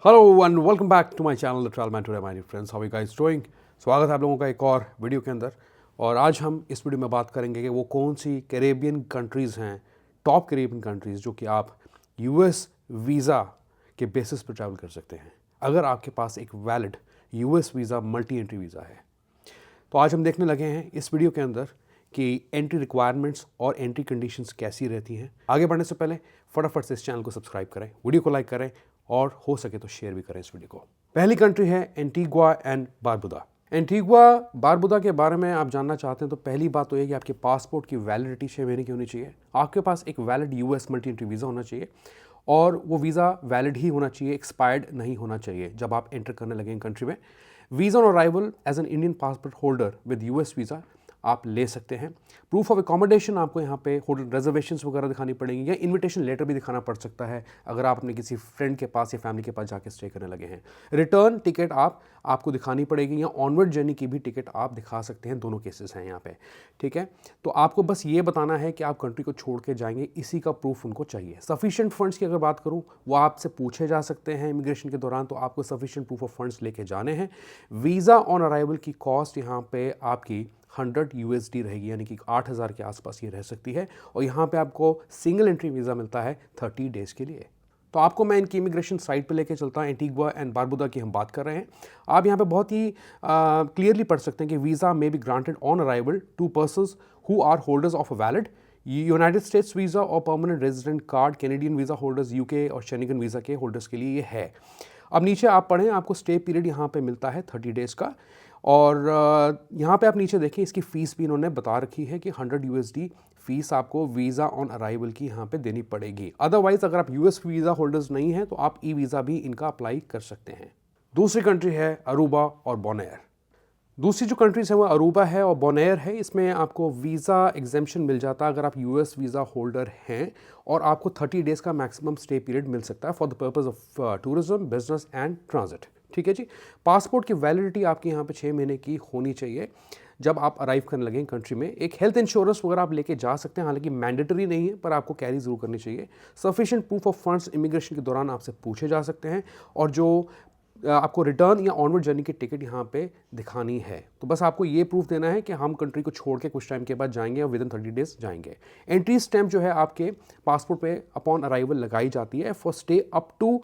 Hello and welcome back to my channel the travel man today my friends, how are you guys doing. स्वागत है आप लोगों का एक और वीडियो के अंदर। और आज हम इस वीडियो में बात करेंगे कि वो कौन सी कैरेबियन कंट्रीज़ हैं, टॉप कैरेबियन कंट्रीज़ जो कि आप यूएस वीज़ा के बेसिस पर ट्रैवल कर सकते हैं अगर आपके पास एक valid US visa multi entry visa है। तो आज हम देखने लगे हैं इस वीडियो के अंदर कि एंट्री रिक्वायरमेंट्स और एंट्री कंडीशंस कैसी रहती हैं। आगे बढ़ने से पहले फटाफट से इस चैनल को सब्सक्राइब करें, वीडियो को लाइक करें और हो सके तो शेयर भी करें इस वीडियो को। पहली कंट्री है एंटीगुआ एंड बारबुदा। एंटीगुआ बारबुदा के बारे में आप जानना चाहते हैं तो पहली बात तो ये कि आपके पासपोर्ट की वैलिडिटी 6 महीने की होनी चाहिए, आपके पास एक valid US multi entry visa होना चाहिए और वो वीज़ा वैलिड ही होना चाहिए, एक्सपायर्ड नहीं होना चाहिए जब आप एंटर करने लगेंगे कंट्री में। Visa on arrival as an Indian passport holder with US visa आप ले सकते हैं। प्रूफ ऑफ अकोमोडेशन आपको यहाँ पे होटल रिजर्वेशंस वगैरह दिखानी पड़ेंगी या इनविटेशन लेटर भी दिखाना पड़ सकता है अगर आप अपने किसी फ्रेंड के पास या फैमिली के पास जाके स्टे करने लगे हैं। रिटर्न टिकट आपको दिखानी पड़ेगी या ऑनवर्ड जर्नी की भी टिकट आप दिखा सकते हैं, दोनों केसेस हैं यहाँ पे। ठीक है, तो आपको बस ये बताना है कि आप कंट्री को छोड़ के जाएंगे, इसी का प्रूफ उनको चाहिए। सफिशिएंट फंड्स की अगर बात करूँ वो आपसे पूछे जा सकते हैं इमिग्रेशन के दौरान, तो आपको सफिशिएंट प्रूफ ऑफ फंड्स लेके जाने हैं। वीज़ा ऑन अराइवल की कॉस्ट यहाँ पे आपकी 100 यूएसडी रहेगी, यानी कि 8,000 के आसपास ये रह सकती है। और यहाँ पे आपको सिंगल एंट्री वीज़ा मिलता है 30 डेज़ के लिए। तो आपको मैं इनकी इमिग्रेशन साइट पे लेके चलता हूँ। एंटीगुआ एंड बारबुदा की हम बात कर रहे हैं। आप यहाँ पे बहुत ही क्लियरली पढ़ सकते हैं कि visa may be granted on arrival to persons who are holders of a valid United States visa और permanent resident card. Canadian visa holders, UK और शेंगन वीज़ा के होल्डर्स के लिए ये है। अब नीचे आप पढ़ें, आपको स्टे पीरियड यहाँ पे मिलता है 30 डेज़ का। और यहाँ पे आप नीचे देखें, इसकी फ़ीस भी इन्होंने बता रखी है कि 100 यूएसडी फ़ीस आपको वीज़ा ऑन अराइवल की यहाँ पे देनी पड़ेगी। अदरवाइज़ अगर आप यूएस वीज़ा होल्डर्स नहीं हैं तो आप ई वीज़ा भी इनका अप्लाई कर सकते हैं। दूसरी कंट्री है अरूबा और बोनेयर। दूसरी जो कंट्रीज़ है वो अरूबा है और बोनेयर है। इसमें आपको वीज़ा एग्जेम्पशन मिल जाता है अगर आप यूएस वीज़ा होल्डर हैं और आपको 30 डेज़ का मैक्सिमम स्टे पीरियड मिल सकता है for the purpose of tourism, business and transit. ठीक है जी। पासपोर्ट की वैलिडिटी आपकी यहाँ पे 6 महीने की होनी चाहिए जब आप अराइव करने लगें कंट्री में। एक हेल्थ इंश्योरेंस वगैरह आप लेके जा सकते हैं, हालांकि मैंडेटरी नहीं है पर आपको कैरी जरूर करनी चाहिए। Sufficient proof of funds immigration के दौरान आपसे पूछे जा सकते हैं और जो आपको रिटर्न या ऑनवर्ड जर्नी की टिकट यहाँ पे दिखानी है। तो बस आपको ये प्रूफ देना है कि हम कंट्री को छोड़ के कुछ टाइम के बाद जाएंगे और विद इन 30 डेज जाएंगे। एंट्री स्टैम्प जो है आपके पासपोर्ट पे अपॉन अराइवल लगाई जाती है for stay up to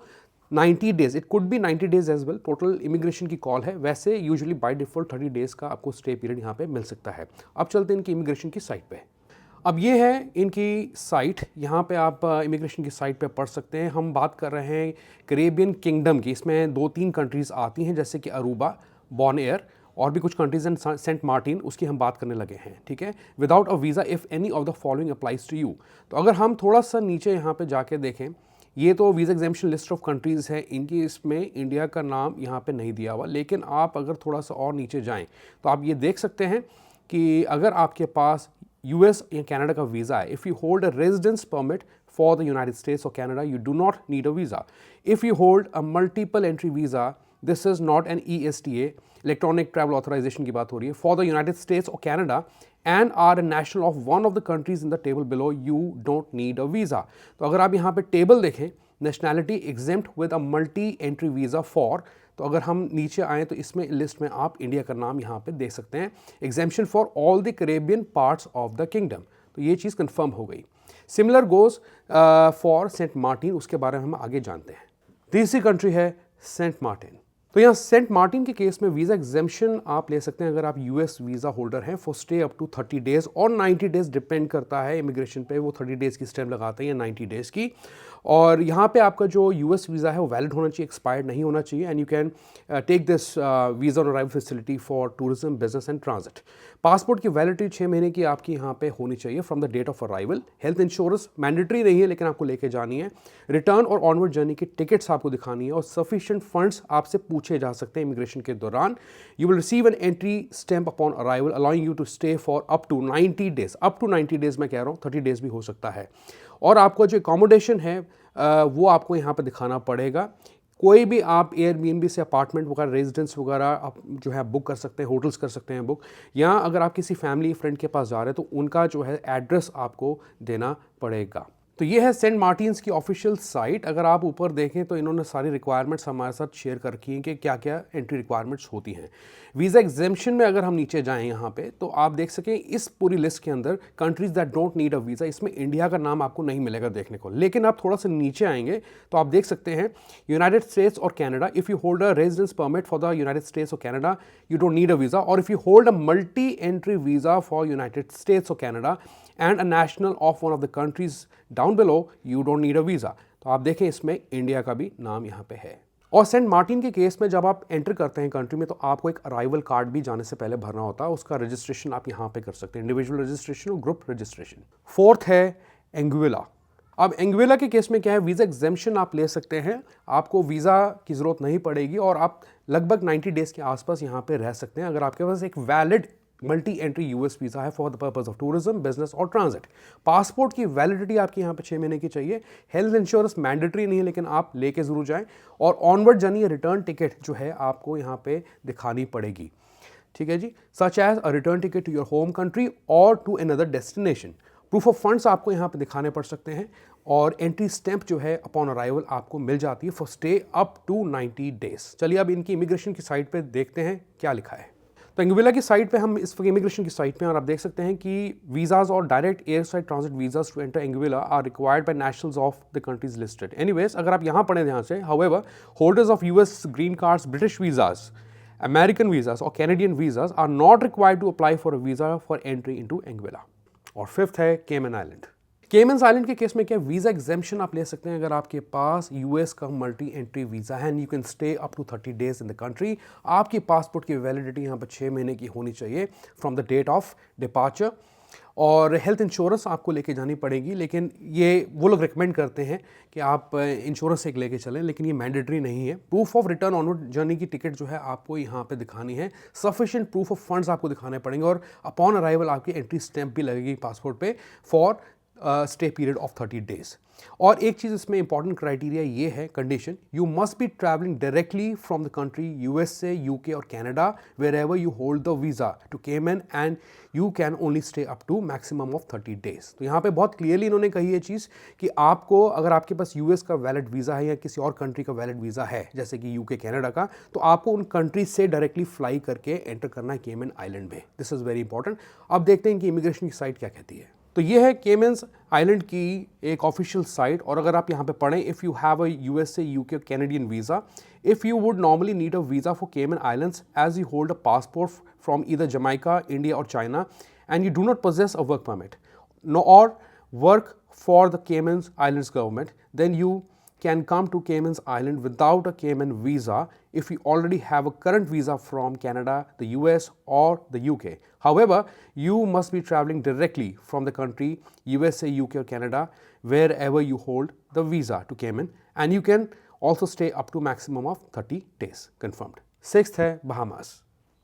90 days. It could be 90 days as well. Total immigration की कॉल है, वैसे यूजुअली बाय डिफॉल्ट 30 डेज का आपको स्टे पीरियड यहाँ पे मिल सकता है। अब चलते हैं इनकी इमिग्रेशन की साइट पे। अब ये है इनकी साइट, यहाँ पे आप इमिग्रेशन की साइट पे पढ़ सकते हैं। हम बात कर रहे हैं कैरेबियन किंगडम की। इसमें 2-3 कंट्रीज़ आती हैं जैसे कि अरूबा, बोनेयर और भी कुछ कंट्रीज एंड सेंट मार्टिन, उसकी हम बात करने लगे हैं। ठीक है, without a visa if any of the following applies to you. तो अगर हम थोड़ा सा नीचे यहाँ पे जाके देखें, ये तो visa exemption list of countries है इनकी, इसमें इंडिया का नाम यहाँ पे नहीं दिया हुआ। लेकिन आप अगर थोड़ा सा और नीचे जाएं तो आप ये देख सकते हैं कि अगर आपके पास यूएस या कनाडा का वीज़ा है, if you hold a residence permit for the United States और Canada you do not need a visa. If you hold a multiple entry visa, this is not an ESTA, electronic travel authorization की बात हो रही है, for the United States और Canada and are a national of one of the countries in the table below, you don't need a visa. तो अगर आप यहाँ पे टेबल देखें, nationality exempt with a multi entry visa for, तो अगर हम नीचे आएँ तो इसमें लिस्ट में आप इंडिया का नाम यहाँ पे देख सकते हैं। Exemption for all the Caribbean parts of the kingdom, तो ये चीज़ कंफर्म हो गई। Similar goes for Saint Martin, उसके बारे में हम आगे जानते हैं। तीसरी कंट्री है सेंट मार्टिन। तो यहाँ सेंट मार्टिन के केस में वीज़ा एग्जेम्पशन आप ले सकते हैं अगर आप यूएस वीज़ा होल्डर हैं for stay up to 30 days और 90 डेज़, डिपेंड करता है इमिग्रेशन पे, वो 30 डेज़ की स्टैम्प लगाते हैं या 90 डेज़ की। और यहाँ पे आपका जो यूएस वीज़ा है वो वैलिड होना चाहिए, एक्सपायर्ड नहीं होना चाहिए। And you can take this visa on arrival facility for tourism, business and transit. Passport की वैलिडिटी 6 महीने की आपकी यहाँ पे होनी चाहिए from the date of arrival. Health insurance mandatory नहीं है लेकिन आपको लेके जानी है। रिटर्न और ऑनवर्ड जर्नी की टिकट्स आपको दिखानी है और सफिशिएंट फंड्स आपसे पूछे जा सकते हैं इमिग्रेशन के दौरान। You will receive an entry stamp upon arrival allowing you to stay for up to 90 days. Up to 90 days मैं कह रहा हूँ, 30 डेज भी हो सकता है। और आपको जो अकोमोडेशन है वो आपको यहाँ पर दिखाना पड़ेगा। कोई भी आप एयरबीएनबी से अपार्टमेंट वगैरह, रेजिडेंस वगैरह आप जो है बुक कर सकते हैं, होटल्स कर सकते हैं बुक। या अगर आप किसी फैमिली फ्रेंड के पास जा रहे हैं तो उनका जो है एड्रेस आपको देना पड़ेगा। तो ये है सेंट मार्टिन्स की ऑफिशियल साइट। अगर आप ऊपर देखें तो इन्होंने सारी रिक्वायरमेंट्स हमारे साथ शेयर कर रखी हैं कि क्या क्या एंट्री रिक्वायरमेंट्स होती हैं। वीज़ा एग्जेम्पशन में अगर हम नीचे जाएं यहाँ पे तो आप देख सकें इस पूरी लिस्ट के अंदर countries that don't need a visa, इसमें इंडिया का नाम आपको नहीं मिलेगा देखने को। लेकिन आप थोड़ा सा नीचे आएंगे तो आप देख सकते हैं यूनाइटेड स्टेट्स और Canada, if you hold a residence permit for the United States और Canada you don't need a visa, और if you hold a multi entry visa for United States और Canada and a national of one of the countries down below you don't need a visa. तो आप देखें इसमें India का भी नाम यहाँ पे है। और सेंट मार्टिन के केस में जब आप एंटर करते हैं कंट्री में तो आपको एक अराइवल कार्ड भी जाने से पहले भरना होता है, उसका रजिस्ट्रेशन आप यहाँ पे कर सकते हैं, इंडिविजुअल रजिस्ट्रेशन और ग्रुप रजिस्ट्रेशन। फोर्थ है एंगुइला। अब एंगुइला के केस में क्या है, वीज़ा एग्जेम्पशन आप ले सकते हैं, आपको वीज़ा की ज़रूरत नहीं पड़ेगी और आप लगभग 90 डेज़ के आसपास यहाँ पे रह सकते हैं अगर आपके पास एक valid multi entry US visa है for the purpose of tourism, business और ट्रांजिट। पासपोर्ट की वैलिडिटी आपकी यहाँ पे 6 महीने की चाहिए। हेल्थ इंश्योरेंस मैंडेटरी नहीं है लेकिन आप लेके ज़रूर जाएं, और ऑनवर्ड जर्नी रिटर्न टिकट जो है आपको यहाँ पे दिखानी पड़ेगी, ठीक है जी, such as a return ticket to your home country और to another destination. Proof of funds आपको यहाँ पे दिखाने पड़ सकते हैं, और एंट्री स्टैंप जो है अपॉन अराइवल आपको मिल जाती है for stay up to 90 days. चलिए अब इनकी इमिग्रेशन की साइट पे देखते हैं क्या लिखा है। तो एंगुइला की साइट पे हम इस इमिग्रेशन की साइट पे, और आप देख सकते हैं कि वीज़ाज और direct air side transit visas to enter Anguilla are required by nationals of the countries listed. Anyways अगर आप यहाँ पढ़ें ध्यान से, however holders of US green cards, British visas, American visas और Canadian visas are not required to apply for a visa for entry into Anguilla. और fifth है Cayman Island. Caymans Island के केस में क्या, वीज़ा एग्जेम्पशन आप ले सकते हैं अगर आपके पास यूएस का मल्टी एंट्री वीज़ा है and you can stay up to 30 days in the country. आपकी पासपोर्ट की वैलिडिटी यहाँ पर 6 महीने की होनी चाहिए from the date of departure, और हेल्थ इंश्योरेंस आपको लेके जानी पड़ेगी, लेकिन ये वो लोग रिकमेंड करते हैं कि आप इंश्योरेंस एक लेके चलें, लेकिन ये मैंडेटरी नहीं है। Proof of return onward journey की टिकट जो है आपको यहाँ पे दिखानी है, सफिशिएंट प्रूफ ऑफ फंड्स आपको दिखाने पड़ेंगे, और अपॉन अराइवल आपकी एंट्री स्टैंप भी लगेगी पासपोर्ट पे for stay period of 30 days. और एक चीज़ इसमें इंपॉर्टेंट क्राइटेरिया ये है, condition, you must be travelling directly from the country USA, UK और Canada wherever you hold the visa to Cayman and you can only stay up to maximum of 30 days. तो यहाँ पे बहुत clearly इन्होंने कही ये चीज़ कि आपको अगर आपके पास यूएस का वैलिड वीज़ा है या किसी और कंट्री का वैलिड वीज़ा है जैसे कि यूके कनाडा का, तो आपको उन कंट्रीज से डायरेक्टली फ्लाई करके एंटर करना है केमन आइलैंड में। This is very important. अब देखते हैं कि इमिग्रेशन की साइट क्या कहती है। तो ये है केमन्स आइलैंड की एक ऑफिशियल साइट, और अगर आप यहाँ पे पढ़ें, if you have a USA, UK, Canadian visa, if you would normally need a visa for Cayman Islands as you hold a passport from either Jamaica, India और China and you do not possess a work permit or work for the Cayman Islands government, then you can come to Cayman Island without a Cayman visa if you already have a current visa from Canada, the US or the UK. However, you must be traveling directly from the country USA, UK or Canada wherever you hold the visa to Cayman, and you can also stay up to maximum of 30 days confirmed. Sixth है Bahamas.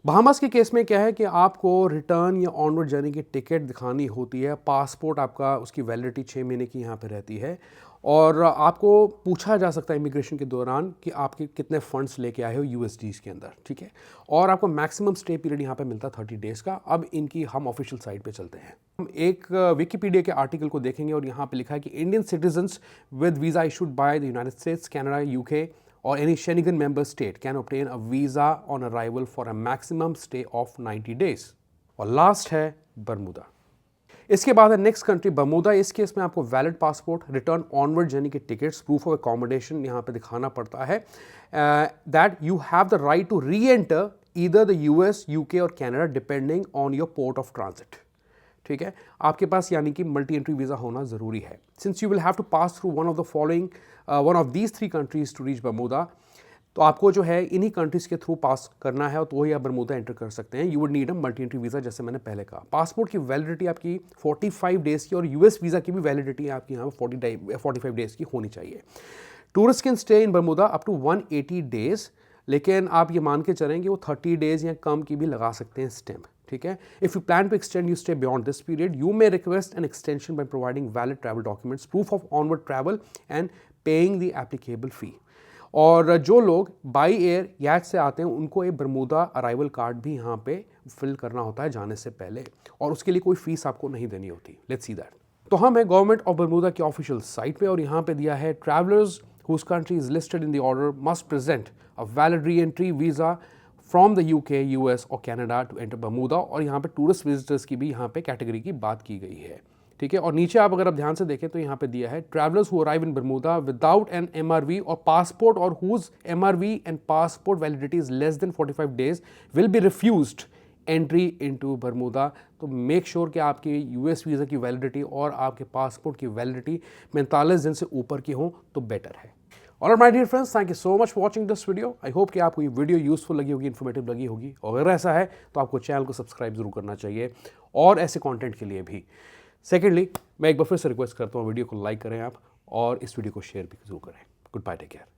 Bahamas के case में क्या है कि आपको return या onward journey की ticket दिखानी होती है, पासपोर्ट आपका उसकी वैलिडिटी 6 महीने की यहाँ पे रहती है, और आपको पूछा जा सकता है इमिग्रेशन के दौरान कि आपके कितने फंड्स लेके आए हो यूएसडीज़ के अंदर, ठीक है, और आपको मैक्सिमम स्टे पीरियड यहाँ पे मिलता है 30 डेज़ का। अब इनकी हम ऑफिशियल साइट पे चलते हैं, हम एक विकीपीडिया के आर्टिकल को देखेंगे और यहाँ पे लिखा है कि Indian citizens with visa issued by the United states, Canada, UK or any Schengen member state can obtain a visa on arrival for a maximum stay of 90 days. और लास्ट है बर्मुदा। इसके बाद है नेक्स्ट कंट्री बर्मुदा। इस case में आपको valid passport, return onward journey के tickets, proof of accommodation यहाँ पे दिखाना पड़ता है, that you have the right to reenter either the US, UK और Canada depending on your port of transit. ठीक है, आपके पास यानी कि मल्टी एंट्री वीज़ा होना ज़रूरी है। Since you will have to pass through one of the following one of these 3 countries to reach Bermuda, तो आपको जो है इन्हीं कंट्रीज़ के थ्रू पास करना है, तो वही आप बर्मुदा एंटर कर सकते हैं। You would need a multi entry visa, जैसे मैंने पहले कहा। पासपोर्ट की वैलिडिटी आपकी 45 डेज़ की, और यूएस वीज़ा की भी वैलिडिटी आपकी यहाँ पर 45 डेज़ की होनी चाहिए। Tourist can stay in Bermuda up to 180 days, लेकिन आप ये मान के चलें कि वो 30 डेज़ या कम की भी लगा सकते हैं स्टैम्प। ठीक है, if you plan to extend you stay beyond this period, you may request an extension by providing valid travel documents, proof of onward travel and paying the applicable fee. और जो लोग बाई एयर याच से आते हैं उनको एक बर्मुदा arrival card भी यहाँ पे फिल करना होता है जाने से पहले, और उसके लिए कोई फीस आपको नहीं देनी होती। Let's see that. तो हम हैं गवर्नमेंट ऑफ बरमूदा की ऑफिशियल साइट पे और यहाँ पे दिया है travellers whose country is listed in the order must present a valid re entry visa from the UK, US और कनाडा टू एंटर बरमूदा। और यहाँ पे टूरिस्ट विजिटर्स की भी यहाँ पे कैटेगरी की बात की गई है, ठीक है। और नीचे आप अगर आप ध्यान से देखें तो यहाँ पे दिया है travellers who arrive in Bermuda without an MRV और पासपोर्ट और whose MRV and passport validity is less than 45 days will be refused entry into Bermuda. तो मेक श्योर कि आपकी यूएस वीज़ा की वैलिडिटी और आपके पासपोर्ट की वैलिडिटी 45 दिन से ऊपर की हो तो बेटर है। और my dear friends, thank you so much for watching this video. I hope कि आपको ये वीडियो यूजफुल लगी होगी, इन्फॉर्मेटिव लगी होगी। और अगर ऐसा है तो आपको चैनल को सब्सक्राइब जरूर करना चाहिए और ऐसे कंटेंट के लिए भी। सेकेंडली, मैं एक बार फिर से रिक्वेस्ट करता हूँ वीडियो को लाइक करें आप और इस वीडियो को शेयर भी जरूर करें। Goodbye, take care.